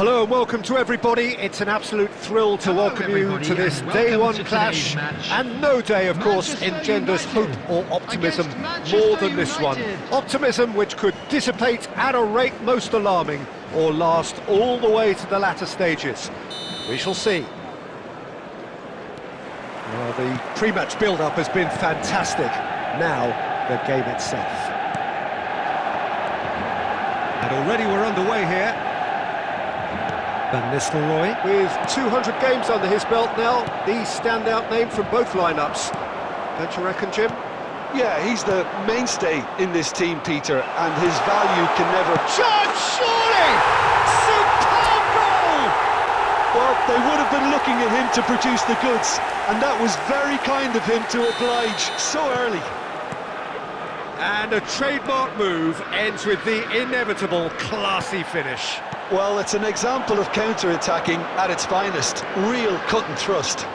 Hello and welcome to everybody. It's an absolute thrill to welcome you to this day one clash, and no day, of course, engenders hope or optimism more than this one. Optimism which could dissipate at a rate most alarming, or last all the way to the latter stages. We shall see. Well, the pre-match build-up has been fantastic. Now, the game itself. And already we're underway here. Van Nistelrooy, with 200 games under his belt now, the standout name from both lineups. Don't you reckon, Jim? Yeah, he's the mainstay in this team, Peter, and his value can never... Chance, surely! Superb goal! Well, they would have been looking at him to produce the goods, and that was very kind of him to oblige so early. And a trademark move ends with the inevitable classy finish. Well, it's an example of counter-attacking at its finest. Real cut and thrust.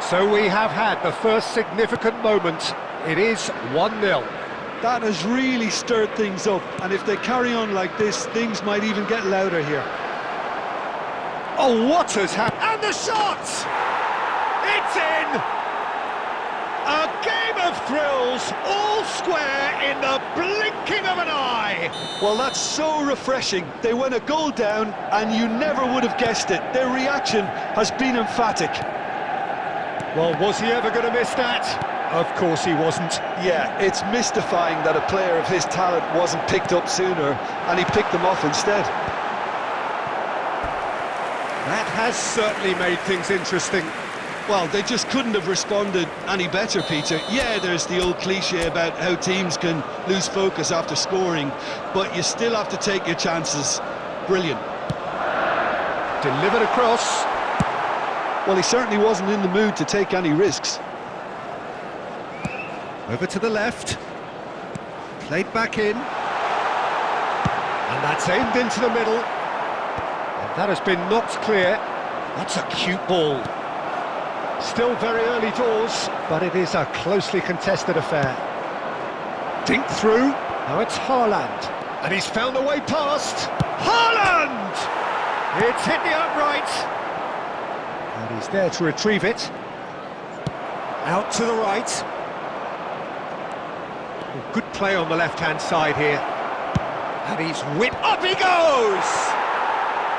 So we have had the first significant moment. It is 1-0. That has really stirred things up, and if they carry on like this, things might even get louder here. Oh, what has happened? And the shot! It's in! A game of thrills, all square in the blinking of an eye. Well, that's so refreshing. They went a goal down, and you never would have guessed it. Their reaction has been emphatic. Well, was he ever going to miss that? Of course he wasn't. Yeah, it's mystifying that a player of his talent wasn't picked up sooner, and he picked them off instead. That has certainly made things interesting. Well, they just couldn't have responded any better, Peter. Yeah, there's the old cliche about how teams can lose focus after scoring, but you still have to take your chances. Brilliant. Delivered across. Well, he certainly wasn't in the mood to take any risks. Over to the left. Played back in. And that's aimed into the middle. And that has been knocked clear. That's a cute ball. Still very early doors, but it is a closely contested affair. Dink through. Now it's Haaland. And he's found a way past. Haaland! It's hit the upright. And he's there to retrieve it. Out to the right. Good play on the left-hand side here. And he's up he goes!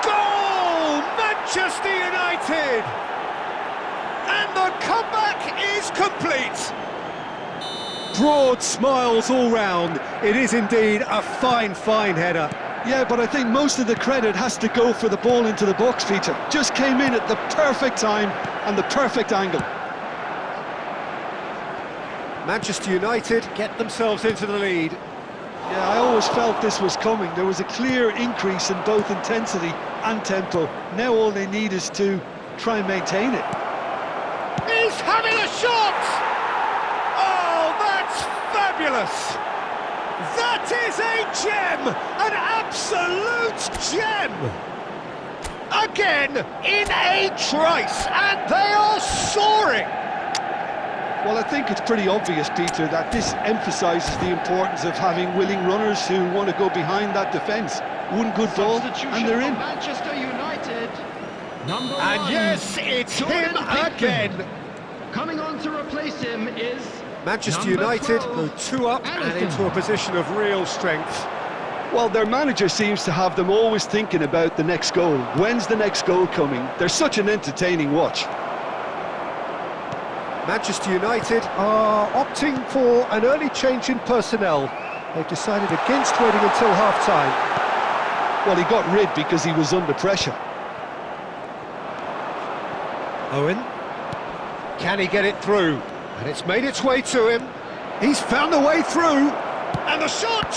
Goal! Manchester United! And the comeback is complete. Broad smiles all round. It is indeed a fine, fine header. Yeah, but I think most of the credit has to go for the ball into the box, Peter. Just came in at the perfect time and the perfect angle. Manchester United get themselves into the lead. Yeah, I always felt this was coming. There was a clear increase in both intensity and tempo. Now all they need is to try and maintain it. He's having a shot! Oh, that's fabulous! That is a gem! An absolute gem! Again, in a trice, and they are soaring! Well, I think it's pretty obvious, Peter, that this emphasises the importance of having willing runners who want to go behind that defence. One good ball, and they're in. Manchester United. And yes, it's him again! Coming on to replace him is Manchester United go 2 up and into a position of real strength. Well, their manager seems to have them always thinking about the next goal. When's the next goal coming? They're such an entertaining watch. Manchester United are opting for an early change in personnel. They've decided against waiting until half-time. Well, he got rid because he was under pressure. Owen. Can he get it through? And it's made its way to him. He's found a way through. And the shot!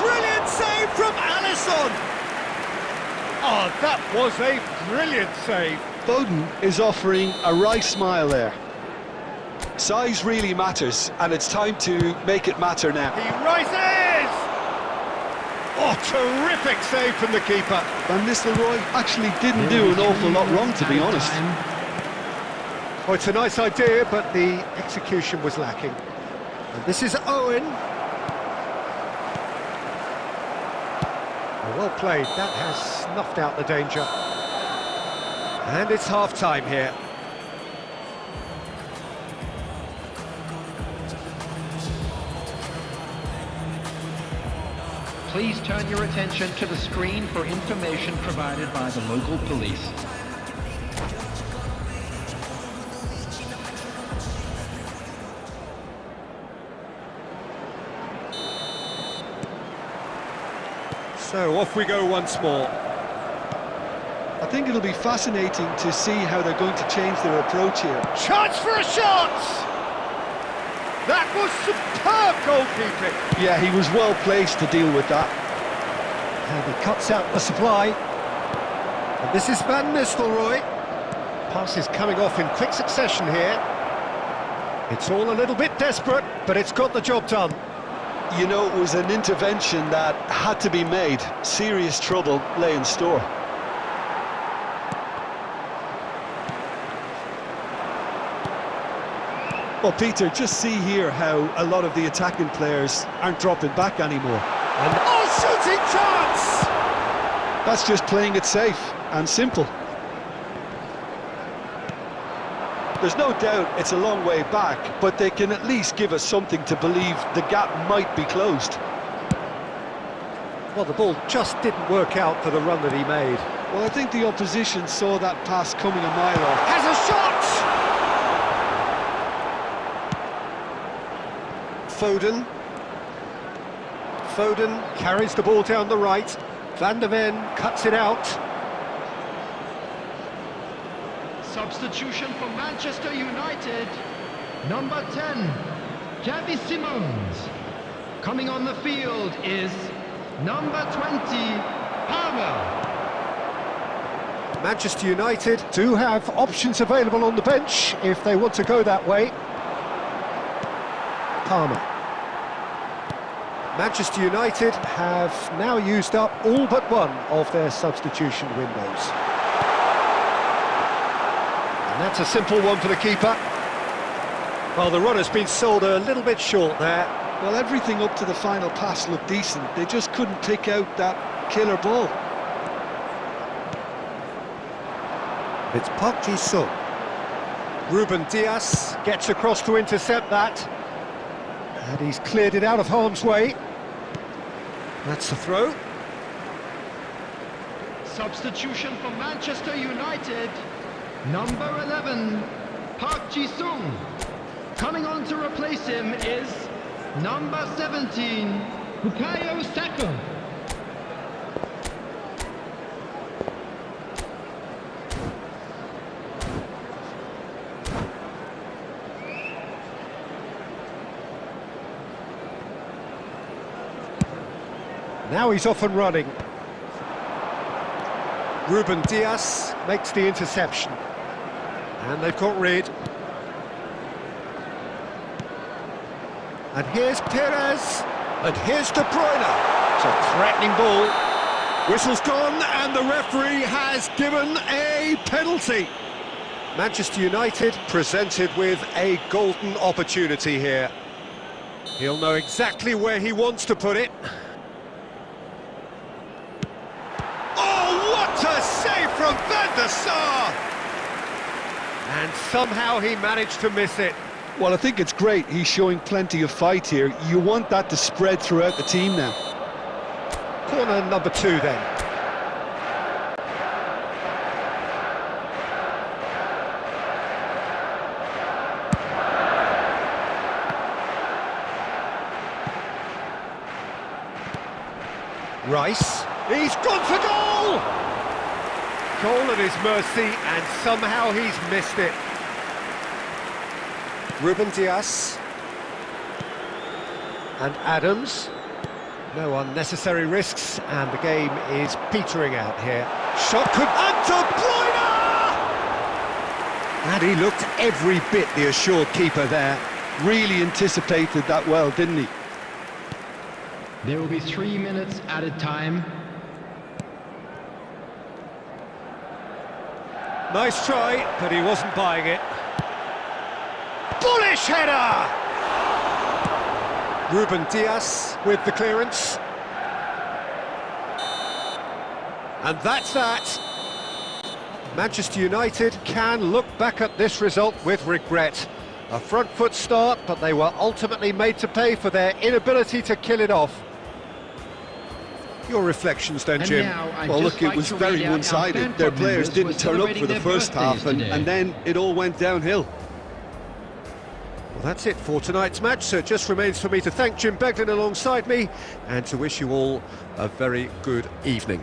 Brilliant save from Alisson! Oh, that was a brilliant save. Foden is offering a right smile there. Size really matters, and it's time to make it matter now. He rises! Oh, terrific save from the keeper. Van Nistelrooy actually didn't do an awful lot wrong, to be honest. Oh, it's a nice idea, but the execution was lacking. And this is Owen. Well played, that has snuffed out the danger. And it's half-time here. Please turn your attention to the screen for information provided by the local police. So off we go once more. I think it'll be fascinating to see how they're going to change their approach here. Chance for a shot! That was superb goalkeeping. Yeah, he was well placed to deal with that. And he cuts out the supply. And this is Van Nistelrooy. Pass is coming off in quick succession here. It's all a little bit desperate, but it's got the job done. You know, it was an intervention that had to be made. Serious trouble lay in store. Well, Peter, just see here how a lot of the attacking players aren't dropping back anymore. And shooting chance! That's just playing it safe and simple. There's no doubt it's a long way back, but they can at least give us something to believe the gap might be closed. Well, the ball just didn't work out for the run that he made. Well, I think the opposition saw that pass coming a mile off. Has a shot! Foden carries the ball down the right. Van der Ven cuts it out. Substitution for Manchester United. Number 10, Xavi Simons. Coming on the field is number 20, Palmer. Manchester United do have options available on the bench if they want to go that way. Palmer. Manchester United have now used up all but one of their substitution windows. And that's a simple one for the keeper. Well, the run has been sold a little bit short there. Well, everything up to the final pass looked decent. They just couldn't pick out that killer ball. It's Park Ji-sung. Ruben Dias gets across to intercept that. And he's cleared it out of harm's way. That's the throw. Substitution for Manchester United. Number 11, Park Ji-sung. Coming on to replace him is number 17, Bukayo Saka. Now he's off and running. Ruben Dias makes the interception. And they've got rid. And here's Perez. And here's De Bruyne. It's a threatening ball. Whistle's gone and the referee has given a penalty. Manchester United presented with a golden opportunity here. He'll know exactly where he wants to put it. What a save from Van der Sar! And somehow he managed to miss it. Well, I think it's great. He's showing plenty of fight here. You want that to spread throughout the team now. Corner number 2 then. Rice. He's gone for goal! Goal at his mercy, and somehow he's missed it. Ruben Dias. And Adams. No unnecessary risks, and the game is petering out here. Shot could... And De Bruyne! And he looked every bit the assured keeper there. Really anticipated that well, didn't he? There will be 3 minutes added time. Nice try, but he wasn't buying it. Bullish header! Ruben Dias with the clearance. And that's that. Manchester United can look back at this result with regret. A front foot start, but they were ultimately made to pay for their inability to kill it off. Your reflections then, And Jim? now I'd Well, just look, it like was to very read out our one-sided. fan Their club players members didn't who turn are up for the celebrating first their half, birthdays and today. then it all went downhill. Well, that's it for tonight's match, so it just remains for me to thank Jim Beglin alongside me and to wish you all a very good evening.